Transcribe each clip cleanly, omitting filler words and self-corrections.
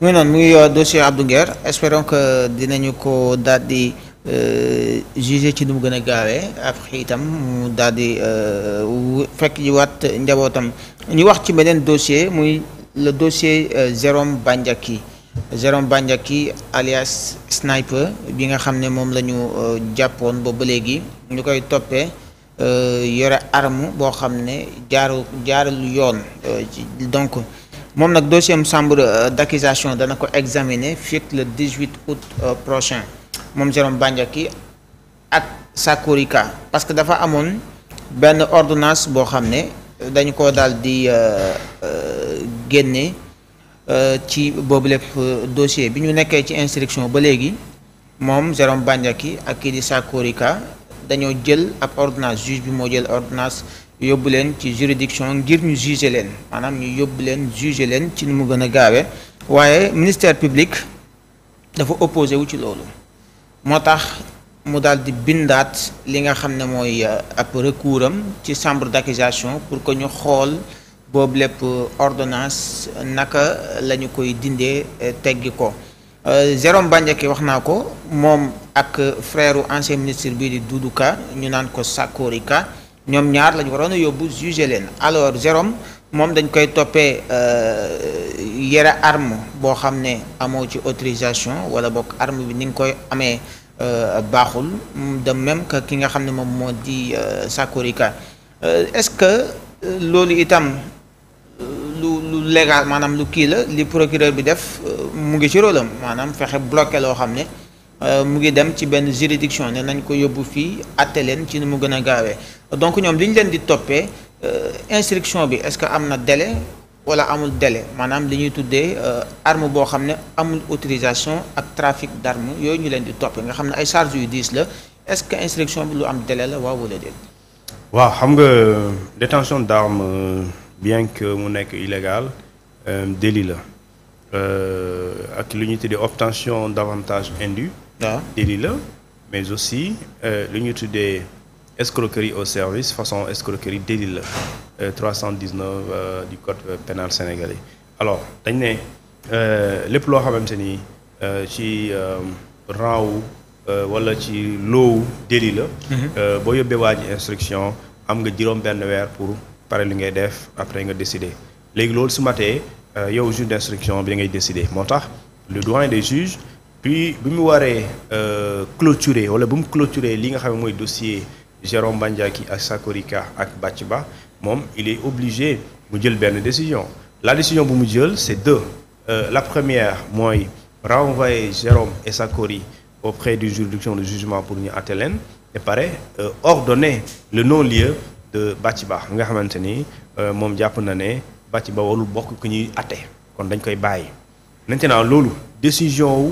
muy noonu muy dossier Abdou Nguer espérons que dinañu ko daal di juger ci nu mu gën a gaawee après itam mu daal di fekk ji waat njabootam ñu wax ci beneen dossier muy le dossier Jérôme Bandiaky alias Sniper bi nga xam ne moom la ñu jàppoon ba léegi ñu koy toppee yore arme boo xam ne jaarul yoon donc moom nag dossier am chambre d'accusation dana ko examiner fii ak le 18 août prochain moom Jérôme Bandiaky ak Sakori Ka parce que dafa amoon benn ordonnance boo xam ne dañu ko daal di génne ci boobu lépp dossier bi ñu nekkee ci instruction ba léegi moom Jérôme Bandiaky ak kii di Sakori Ka dañoo jël ab ordonnance juge bi moo jël ordonnance yóbbu leen ci juridiction ngir ñu juger leen maanaam ñu yóbbu leen juger leen ci ni mu gën a gaawee waaye ministère public dafa opposé wu ci loolu moo tax mu daal di bindaat li nga xam ne mooy ab recours am ci chambre d'accusation pour que ñu xool boobu lépp ordonnance naka la ñu koy dindee teggi ko Jérôme Bandiaky wax naa ko moom ak frère ancien ministre bii di Doudou Ka ñu naan ko Sakori Ka ñoom ñaar lañu waroon a yóbbu juger leen alors Jérôme moom dañ koy toppee yore arme boo xam ne amoo ci autorisation wala bokk arme bi ni nga koy amee baaxul de même que ki nga xam ne moom moo di Sakori Ka est-ce que loolu itam lu légal maanaam lu kii la li procureur bi def mu ngi ci rôle am maanaam fexe bloqué loo xam ne mu ngi dem ci benn juridiction ne nañ ko yóbbu fii àtte leen ci ni mu gën a gaawee donc ñoom li ñu leen di toppee instruction bi est-ce que am na délai wala amul délai maanaam li ñuy tuddee arme boo xam ne amul autorisation ak trafic d'arme yooyu ñu leen di toppee nga xam ne ay charges yu diis la est-ce que instruction bi lu am délai la waaw wala déet. waaw xam nga détention d'arme bien que mu nekk illégal délit la ak lu ñuy tuddee obtention d'avantage indu délit la mais aussi lu ñuy tuddee escroquerie au service façon escroquerie délit la 319 du code pénal sénégalais alors dañ ne lépp loo xamante ni ci rang wu wala ci loowu délit la boo yóbbee waa ji instruction am nga juróom benn weer pour pare li ngay def après nga décider léegi loolu su matee yow juge d'instruction bi ngay décider moo tax le doyen des juges puis bi mu waree clôturer wala bu mu clôturer li nga xam ne mooy dossier Jérôme Bandiaky ak Sakori Ka ak Bathie Ba moom il est obligé mu jël benn décision la décision bu mu jël c'est deux la première mooy renvoyer Jérôme et Sakori auprès du juridiction de jugement pour ñu àtte leen et pare ordonner le non-lieu de Bathie Ba nga xamante ni moom jàpp na ne Bathie Ba warul bokk ku ñuy àtte kon dañ koy bàyyi maintenant loolu décision wu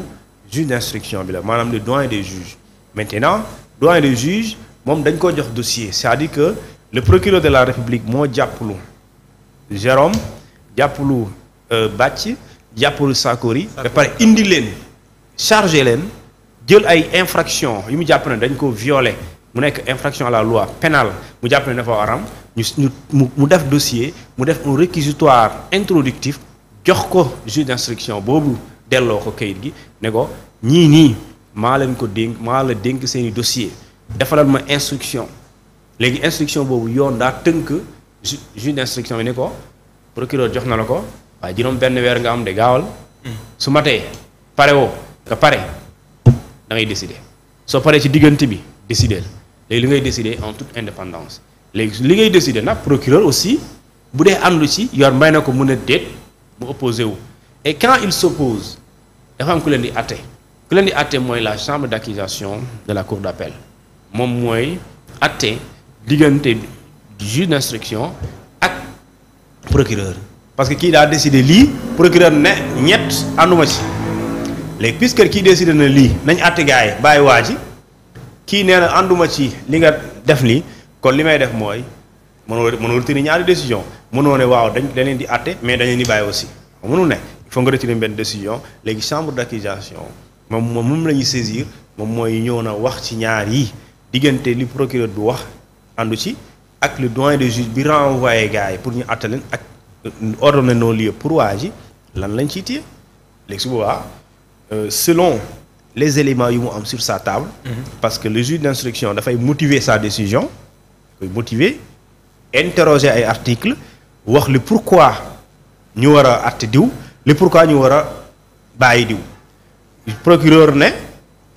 juge d'instruction bi la maanaam le doyen des juges maintenant doyen des juges moom dañ ko jox dossier c'est-à-dire que le procureur de la République moo jàppalu Jérôme jàppalu Bathie jàppalu Sakori ba pare indi leen chargé leen jël ay infraction yu mu jàpp ne dañ ko violer mu nekk infraction à la loi pénale mu jàpp ne dafa waram mu def dossier mu def un réquisitoire introductif jox ko juge d'instruction boobu delloo ko kayit gi ne ko ñii maa leen ko dénk maa la dénk seeni dossier defalal ma instruction léegi instruction boobu yoon daa tënk juge d'instruction bi ne ko procureur jox na la ko waaye juróom benn weer nga am de gaawal su matee pare woo nga pare da ngay décider soo paree ci diggante bi décider léegi li ngay décider en toute indépendance léegi li ngay décider nag procureur aussi bu dee àndu ci yoon may na ko mën a déet mu opposé wu et quand il s'oppose dafa am ku leen di àtte mooy la chambre d'accusation de la cour d'appel moom mooy àtte diggante juge d'instruction ak procureur parce que kii daa décider lii procureur ne ñett ànduma ci léegi puisque kii décider na lii nañ àtte gars yi bàyyi waa ji kii nee na ànduma ci li nga def nii kon li may def mooy mënoo retenir ñaari décision mënoo ne waaw dañ leen di àtte mais dañ leen di bàyyi aussi mënul ne il faut nga retenir benn décision léegi chambre d'accusation moom la ñuy saisir moom mooy ñëw na wax ci ñaar yi diggante li procureur bi wax àndu ci ak le doyen des juges bi renvoyé gars yi pour ñu àtte leen ak ordonné non lieu pour waa ji lan lañ ciy téye léegi su boobaa selon les éléments yu mu am sur sa table. parce que le juge d'instruction dafay motiver sa décision koy motiver interroger ay articles wax li pourquoi ñu war a àtte diw li pourquoi ñu war a bàyyi diw procureur ne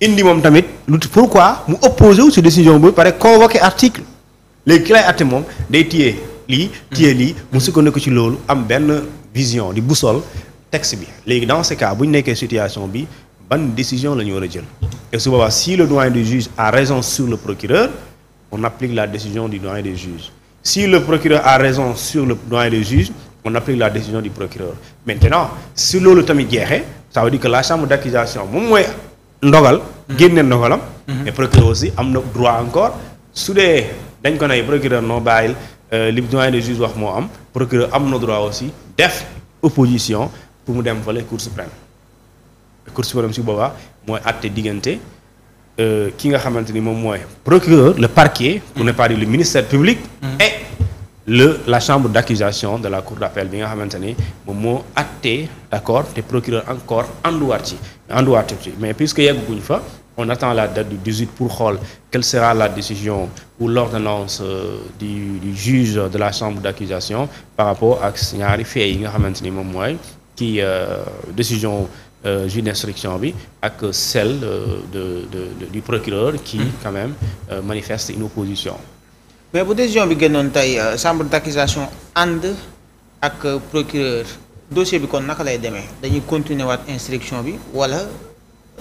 indi moom tamit lu pourquoi mu opposé wu ci décision bi pare convoqué article léegi ki lay àtte moom day téye lii mu sukkandiku ci loolu am benn vision di boussole texte bi léegi dans ce cas bu ñu nekkee situation bi ban décision la ñu war a jël et su boobaa si le doyen du juge a raison sur le procureur on applique la décision du doyen des juges si le procureur a raison sur le doyen des juges on applique la décision du procureur maintenant si loolu tamit jeexee ça veut dire que la chambre d'accusation moom mooy ndogal génne ndogalam mais procureur aussi am na droit encore su dee dañ ko ne procureur noo bàyyil li doyen des juges wax moo am procureur am na droit aussi def opposition pour mu dem fale cour suprême si boobaa mooy àtte diggante ki nga xamante ni moom mooy procureur le parquet pour ne pas dire le ministère public et la chambre d'accusation de la cour d'appel bi nga xamante ni moom moo àtte d'accord te procureur encore anduwaat ci mais puisque yegguñ fa on attend la date du 18 pour xool quelle sera la décision ou l'ordonnance du juge de la chambre d'accusation par rapport ak ñaari faits yi nga xamante ni moom mooy kii décision juge d'instruction bi ak celle du procureur qui quand même manifeste une opposition. mais bu décision bi génnoon tey chambre d'accusation ànd ak procureur dossier bi kon naka lay demee dañuy continuer waat instruction bi wala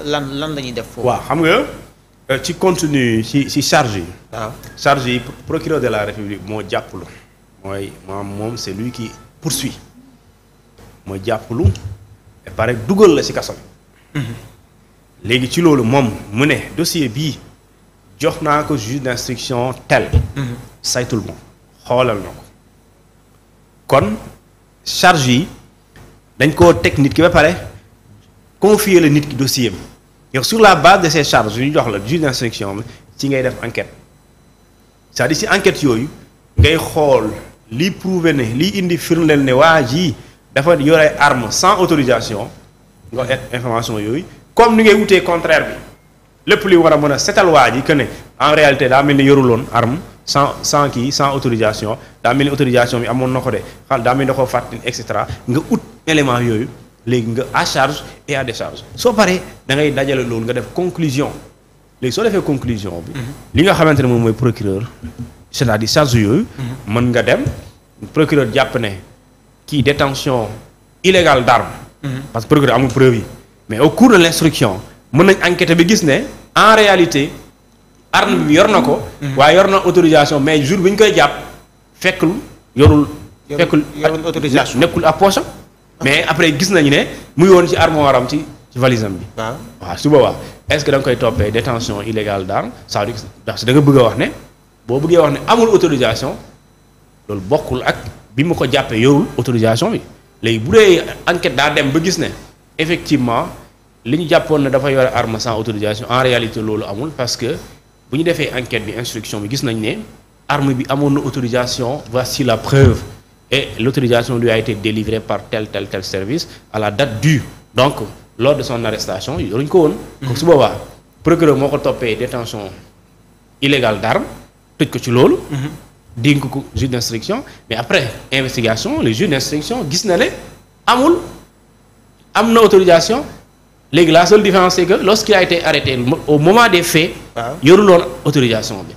lan la ñuy def foofu. waaw xam nga ci contenu ci charge yi. waaw charge yi procureur de la République moo jàppalu mooy moom c'est lui qui poursuit mooy jàppalu et pare dugal la ci kaso bi. léegi ci loolu moom mu ne dossier bii jox naa ko juge d'instruction tel. saytul moom xoolal na ko kon charge yi dañ koo teg nit ki ba pare confier la nit ki dossier bi yow sur la base de ces charges yu ñu jox la juge d'instruction bi ci ngay def enquête c'est-à-dire ci enquête yooyu ngay xool liy prouver ne liy indi firndeel ne waa ji dafa yore arme sans autorisation nga information yooyu comme ni ngay wutee contraire bi lépp li war a mën a setal waa ji que ne en réalité daa mel ni yoruloon arme sans autorisation daa mel ni autorisation bi amoon na ko de daa mel ni da koo fàttali et cetera nga ut élément yooyu léegi nga à charge et à décharge soo paree da ngay dajale loolu nga def conclusion léegi soo defee conclusion bi. li nga xamante ne moom mooy procureur c'est-à-dire charge yooyu. mën nga dem procureur jàpp ne kii détention illégale d'arme. parce que procureur amul preuve yi mais au cours de l'instruction mën nañ enquêter bi gis ne en réalité arme bi yor na ko. waaye yor na autorisation mais jour bi ñu koy jàpp fekkul yorul. yorul autorisation nekkul à poche mais après gis nañu ne muy woon ci armoire am ci valise am bi. waaw su boobaa est-ce que da nga koy toppee détention illégale d'arme ça veut dire que da nga bëgg a wax ne boo bëggee wax ne amul autorisation loolu bokkul ak bi mu ko jàppee yorul autorisation bi léegi bu dee enquête daa dem ba gis ne effectivement li ñu jàppoon ne dafa yore arme sans autorisation en réalité loolu amul parce que bu ñu defee enquête bi instruction bi gis nañ ne arme bi amoon na autorisation voici la preuve. Et l'autorisation lui a été délivrée par tel service à la date due donc lors de son arrestation yoruñ ko woon. comme su boobaa procureur moo ko toppee détention illégale d'arme tëj ko ci loolu. dénk ko juge d'instruction mais après investigation le juge d'instruction gis na ne am na autorisation léegi la seule différence c'est que lorsqu'il a été arrêté au moment des faits. yoruloon autorisation bi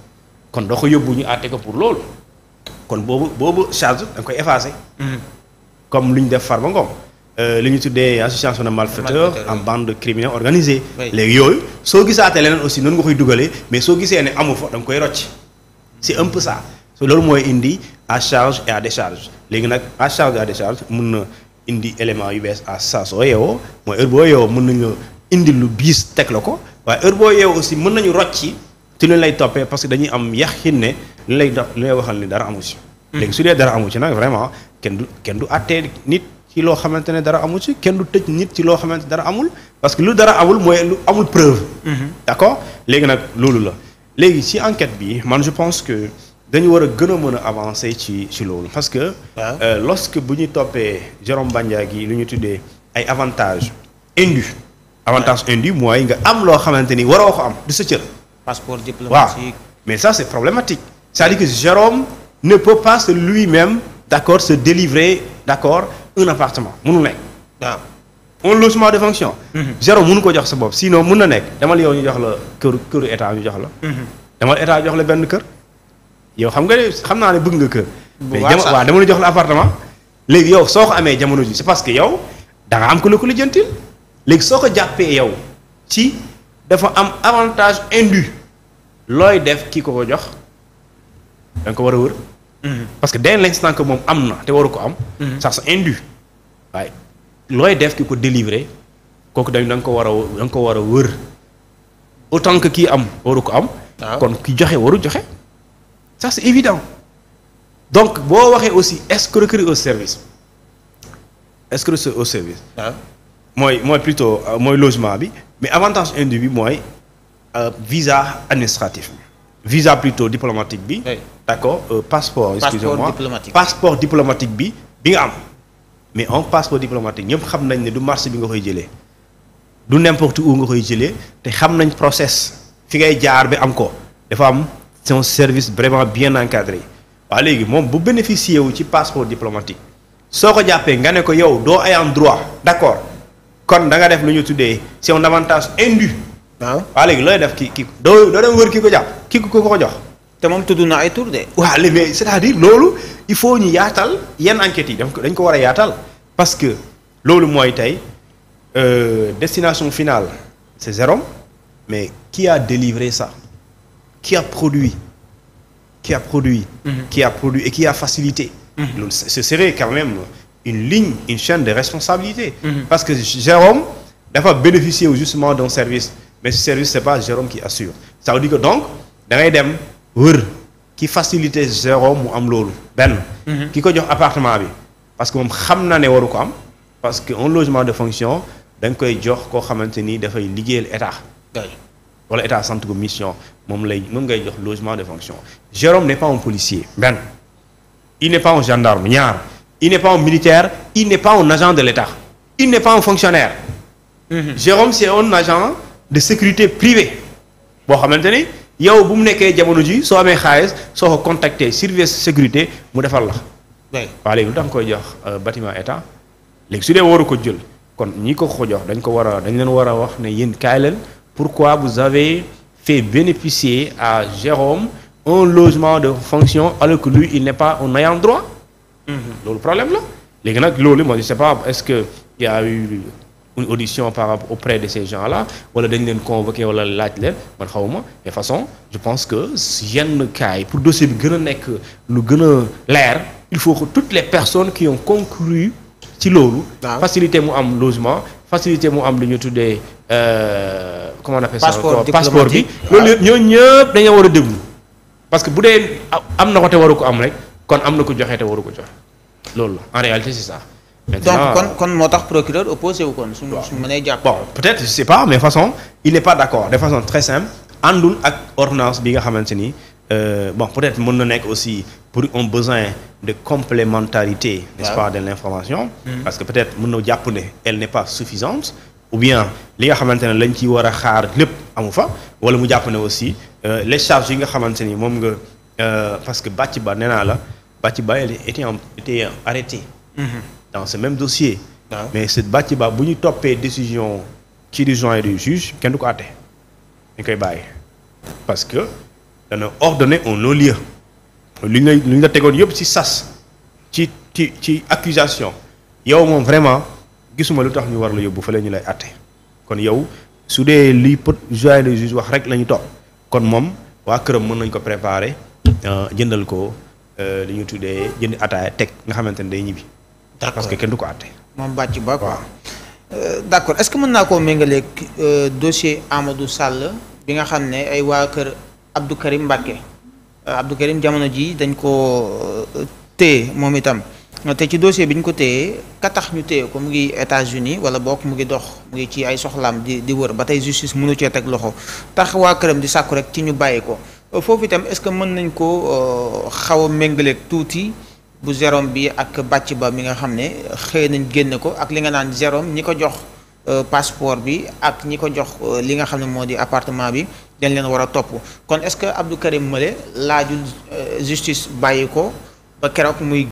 kon doo ko yóbbu ñu àtte ko pour loolu. kon boobu charge da nga koy effacer. comme lu ñu def Farba Ngom li ñu tuddee association de malfaiteurs en bande criminelle organisée. léegi yooyu soo gisaatee leneen aussi noonu nga koy dugalee mais soo gisee ne amu fa da nga koy rocc c'est un peu ça loolu mooy indi à charge et à décharge léegi nag à charge et à décharge mën na indi élément yu bees à saa soo yeewoo mooy heure boo yeewoo mën nañu indi lu biis teg la ko waaye heure boo yeewoo aussi mën nañu rocci ci lu lay toppee parce que dañuy am yaxin ne li lay waxal ni dara amu ci. léegi su dee dara amu ci nag vraiment kenn du àttee nit ci loo xamante ne dara amu ci kenn du tëj nit ci loo xamante dara amul parce que lu dara amul mooy lu amul preuve. d'accord léegi nag loolu la léegi ci enquête bi man je pense que dañu war a gën a mën a avancer ci loolu parce que. lorsque bu ñu toppee Jérôme Bandiaky lu ñu tuddee ay avantages indu. Avantage indu mooy nga am loo xamante ni waroo ko am du sa cër. Passeport diplomatique. Mais ça c'est problématique. C'est-à-dire que Jérôme ne peut pas lui-même, d'accord, se délivrer, d'accord, un appartement mënul nekk. waaw un logement de fonction. Jérôme mënu ko jox sa bopp sinon mën na nekk demal yow ñu jox la këru état ñu jox la. demal état jox la benn kër. yow xam naa ne bëgg nga kër. mais waaw dama la jox la appartement. léegi yow soo ko amee jamono ji c'est parce que yow da nga am ko la ko lijjantil. léegi soo ko jàppee yow ci dafa am avantage indu looy def kii ko jox da nga ko war a wër. parce que dès l'instant que moom am na te waru ko am. ça c'est indu waaye looy def ki ko délivrer kooku da nga ko war a wër autant que kii am waru ko am. kon ki joxe waru joxe ça c'est évident. donc boo waxee aussi escroquerie au service mooy plutôt mooy logement bi mais avantage indu bi mooy visa administratif visa plutôt diplomatique bi. d'accord passeport. excusez-moi passeport diplomatique bi nga am. mais un passeport diplomatique ñëpp xam nañ ne du marché bi nga koy jëlee du n'importe où nga koy jëlee te xam nañ process fi ngay jaar bi am ko dafa am c'est un service vraiment bien encadré. waaw léegi moom bu bénéficier wu ci passeport diplomatique soo ko jàppee nga ne ko yow doo ay am droit d'accord kon da nga def lu ñu tuddee c'est un avantage indu. waaw léegi looy def ki doo dem wër ki ko jàpp ki ko jox. te moom tudd na ay tur de. waaw léegi mais c'est-à-dire loolu il faut ñu yaatal yenn enquêtes yi dañ ko war a yaatal parce que loolu mooy tey destination finale c'est Jérôme mais qui a délivré ça qui a produit et qui a facilité. loolu ce serait quand même une chaîne de responsabilité. parce que Jérôme dafa bénéficier justement d'un service mais ce service c'est pas Jérôme qui assure ça veut dire que donc da ngay dem wër ki facilité Jérôme mu am loolu benn. ki ko jox appartement bi parce que moom xam na ne waru ko am parce que un logement de fonction da nga koy jox koo xamante ni dafay liggéeyal état. wala état sant ko mission moom ngay jox logement de fonction. Jérôme n'est pas un policier benn il n'est pas un gendarme ñaar il n'est pas un militaire il n'est pas un agent de l'état il n'est pas un fonctionnaire. Jérôme c'est un agent de sécurité privée boo xamante ni yow bu mu nekkee jamono ji soo amee xaalis soo ko contacter service sécurité mu defal la. waaw léegi lu tax nga koy jox bâtiment état léegi su dee waru ko jël kon ñi ko jox dañ leen war a wax ne yéen kaay leen pourquoi vous avez fait bénéficier à Jérôme un logement de fonction alors que lui il n'est pas un ayant droit. loolu problème la léegi nag loolu moi je sais pas est-ce que il y a eu une audition par rapport auprès de ces gens-là wala dañ leen convoqué wala laaj leen man xawma de façon je pense que yenn cas yi pour dossier bi gën a nekk lu gën a leer il faut que toutes les personnes qui ont concouru ci loolu. facilité mu am logement facilité mu am lu ñu tuddee comment on appelle ça. passeport bi loolu yëpp ñooñu ñëpp dañoo war a déglu parce que bu dee am na ko te waru ko am rek kon am na ko joxe te waru ko joxe loolu en réalité c'est ça. donc kon moo tax procureur opposé wu kon suñu mënee jàpp. bon peut-être je sais pas mais de façon il n'est pas d'accord de façon très simple àndul ak ordonnance bi nga xamante ni bon peut-être mën na nekk aussi pour un besoin de complémentarité n'est-ce pas de l'information. parce que peut-être mën na jàpp ne elle n'est pas suffisante ou bien li nga xamante ne lañ ci war a xaar lépp amu fa wala mu jàpp ne aussi les charges yi nga xamante ni moom nga parce que Bathie Ba nee naa la Bathie Ba elle était arrêtée. dans ce même dossier. mais cette Bathie Ba bu ñu toppee décision ci du joint du juge kenn du ko àtte dañ koy bàyyi parce que dana ordonner un non-lieu lu ñu la tegoon yëpp ci sas ci accusation yow moom vraiment gisuma lu tax ñu war la yóbbu fële ñu lay àtte kon yow su dee liy joint du juge wax rek la ñu topp kon moom waa këram mën nañ ko préparer jëndal ko li ñu tuddee jënd ataaya teg nga xamante ne day ñibbi. parce que kenn du ko àtte. moom Bathie Ba quoi. d'accord est-ce que mën naa koo méngaleeg dossier Amadou Sall bi nga xam ne ay waa kër Abdou Karim Mbacké Abdou Karim jamono ji dañ ko téye moom itam te ci dossier bi ñu ko téye ka tax ñu téye ko mu ngi États-Unis wala boog mu ngi dox mu ngi ci ay soxlaam di wër ba tey justice mënu cee teg loxo tax waa këram di sàkku rek ci ñu bàyyi ko foofu itam est-ce que mën nañ ko xaw a méngaleeg tuuti. bu Jérôme bi ak Bathie Ba mi nga xam ne xëy nañ génne ko ak li nga naan Jérôme ñi ko jox passeport bi ak ñi ko jox li nga xam ne moo di appartement bi dañ leen war a topp kon est-ce que Abdou Karim Mële laajul justice bàyyi ko ba keroog muy